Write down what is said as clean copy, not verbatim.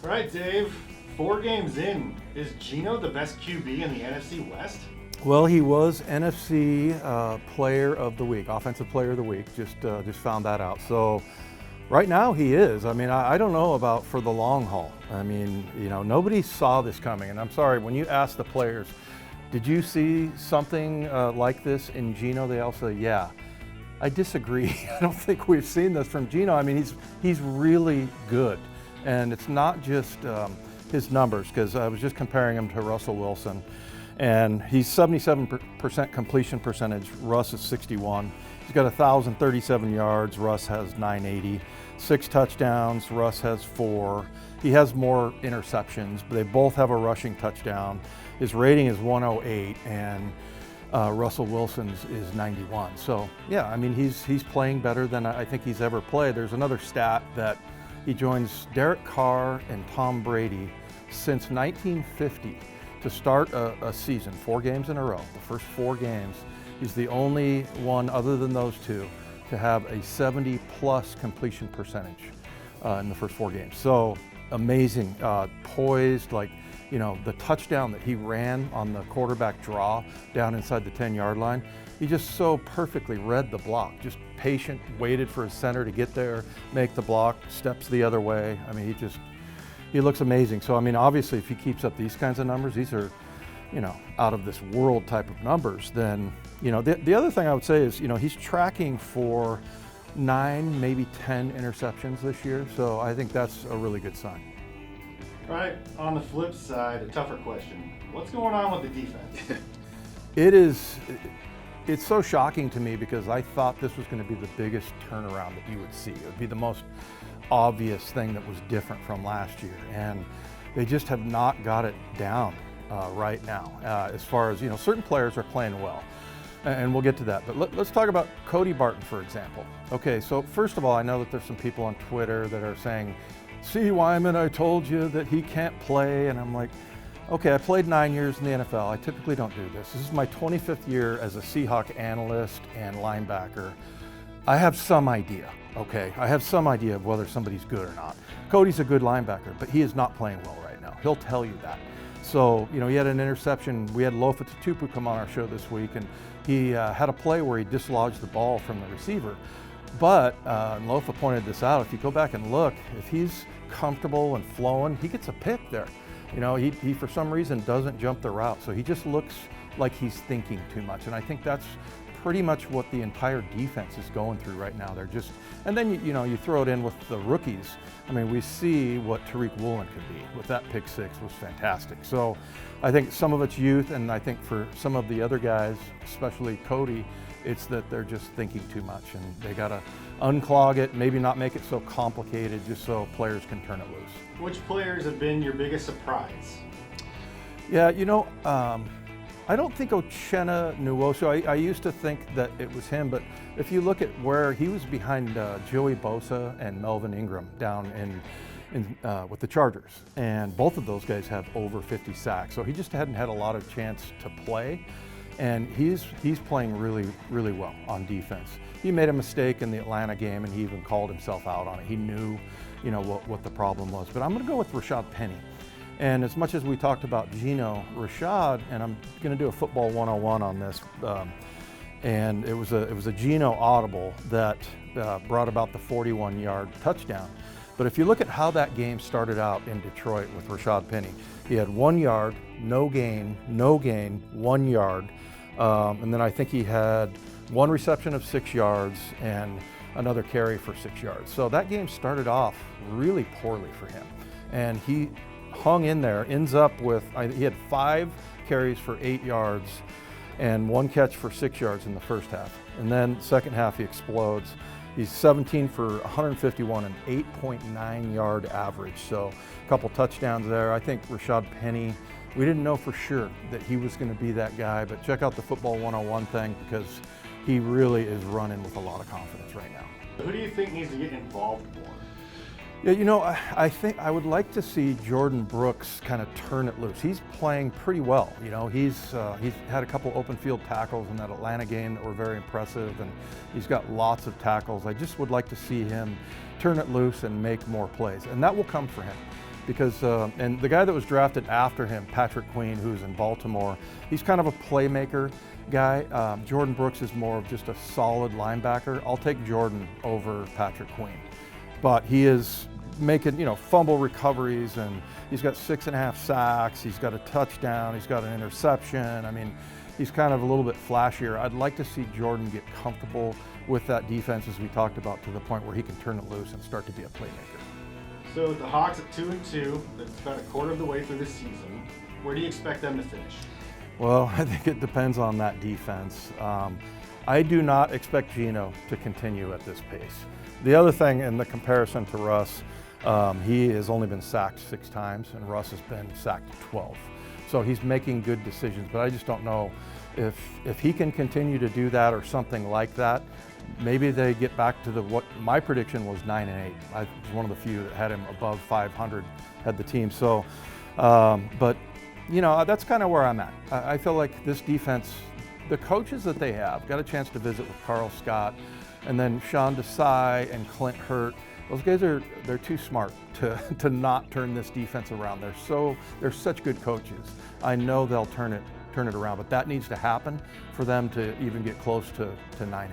All right, Dave, 4 games in, is Geno the best QB in the NFC West? Well, he was NFC Player of the Week, Offensive Player of the Week. Just found that out. So right now he is. I mean, I don't know about for the long haul. I mean, nobody saw this coming. And I'm sorry, when you ask the players, did you see something like this in Geno? They all say, yeah. I disagree. I don't think we've seen this from Geno. I mean, he's really good. And it's not just his numbers, because I was just comparing him to Russell Wilson. And he's 77% completion percentage. Russ is 61. He's got 1,037 yards. Russ has 980. 6 touchdowns. Russ has 4. He has more interceptions, but they both have a rushing touchdown. His rating is 108, and Russell Wilson's is 91. So yeah, I mean, he's playing better than I think he's ever played. There's another stat that he joins Derek Carr and Tom Brady since 1950 to start a season, 4 games in a row, the first 4 games. He's the only one other than those two to have a 70-plus completion percentage in the first 4 games. So amazing, poised, like, the touchdown that he ran on the quarterback draw down inside the 10-yard line, he just so perfectly read the block, just patient, waited for his center to get there, make the block, steps the other way. I mean, he looks amazing. So, I mean, obviously, if he keeps up these kinds of numbers, these are, out of this world type of numbers, then, the other thing I would say is, he's tracking for 9, maybe 10 interceptions this year. So I think that's a really good sign. All right, on the flip side, a tougher question. What's going on with the defense? It's so shocking to me, because I thought this was going to be the biggest turnaround that you would see. It would be the most obvious thing that was different from last year, and they just have not got it down right now. As far as, certain players are playing well, and we'll get to that. But let's talk about Cody Barton, for example. Okay, so first of all, I know that there's some people on Twitter that are saying, see, Wyman, I told you that he can't play. And I'm like, okay, I played 9 years in the NFL. I typically don't do this. This is my 25th year as a Seahawks analyst and linebacker. I have some idea, okay? I have some idea of whether somebody's good or not. Cody's a good linebacker, but he is not playing well right now. He'll tell you that. So, he had an interception. We had Lofa Tatupu come on our show this week, and he had a play where he dislodged the ball from the receiver. But Lofa pointed this out. If you go back and look, if he's comfortable and flowing, he gets a pick there. He for some reason doesn't jump the route, so he just looks like he's thinking too much. And I think that's pretty much what the entire defense is going through right now. They're just, and then you throw it in with the rookies. I mean, we see what Tariq Woolen could be. With that pick 6 was fantastic. So I think some of it's youth, and I think for some of the other guys, especially Cody, it's that they're just thinking too much, and they got to unclog it, maybe not make it so complicated, just so players can turn it loose. Which players have been your biggest surprise? Yeah, I don't think Uchenna Nwosu. I used to think that it was him, but if you look at where he was behind Joey Bosa and Melvin Ingram down with the Chargers, and both of those guys have over 50 sacks, so he just hadn't had a lot of chance to play. And he's playing really, really well on defense. He made a mistake in the Atlanta game, and he even called himself out on it. He knew, what the problem was. But I'm going to go with Rashad Penny. And as much as we talked about Geno, Rashad, and I'm going to do a football 101 on this, and it was a Geno audible that brought about the 41-yard touchdown. But if you look at how that game started out in Detroit with Rashad Penny, he had 1 yard, no gain, 1 yard. And then I think he had 1 reception of 6 yards and another carry for 6 yards. So that game started off really poorly for him. And he hung in there, ends up with, he had 5 carries for 8 yards and 1 catch for 6 yards in the first half. And then second half he explodes. He's 17 for 151 and 8.9 yard average. So a couple touchdowns there. I think Rashad Penny, we didn't know for sure that he was going to be that guy, but check out the football 101 thing, because he really is running with a lot of confidence right now. Who do you think needs to get involved more? Yeah, I think I would like to see Jordan Brooks kind of turn it loose. He's playing pretty well. He's had a couple open field tackles in that Atlanta game that were very impressive, and he's got lots of tackles. I just would like to see him turn it loose and make more plays, and that will come for him. because and the guy that was drafted after him, Patrick Queen, who's in Baltimore, he's kind of a playmaker guy. Jordan Brooks is more of just a solid linebacker. I'll take Jordan over Patrick Queen, but he is making, you know, fumble recoveries, and he's got 6.5 sacks, he's got a touchdown, he's got an interception. I mean, he's kind of a little bit flashier. I'd like to see Jordan get comfortable with that defense, as we talked about, to the point where he can turn it loose and start to be a playmaker. So the Hawks at 2-2, that's about a quarter of the way through the season. Where do you expect them to finish? Well, I think it depends on that defense. I do not expect Geno to continue at this pace. The other thing, in the comparison to Russ, he has only been sacked 6 times, and Russ has been sacked 12. So he's making good decisions, but I just don't know if he can continue to do that or something like that. Maybe they get back to what my prediction was, 9-8. I was one of the few that had him above 500, had the team. So, but you know, that's kind of where I'm at. I feel like this defense, the coaches that they have, got a chance to visit with Carl Scott, and then Sean Desai and Clint Hurt. Those guys they're too smart to not turn this defense around. They're such good coaches. I know they'll turn it around, but that needs to happen for them to even get close to 9-8.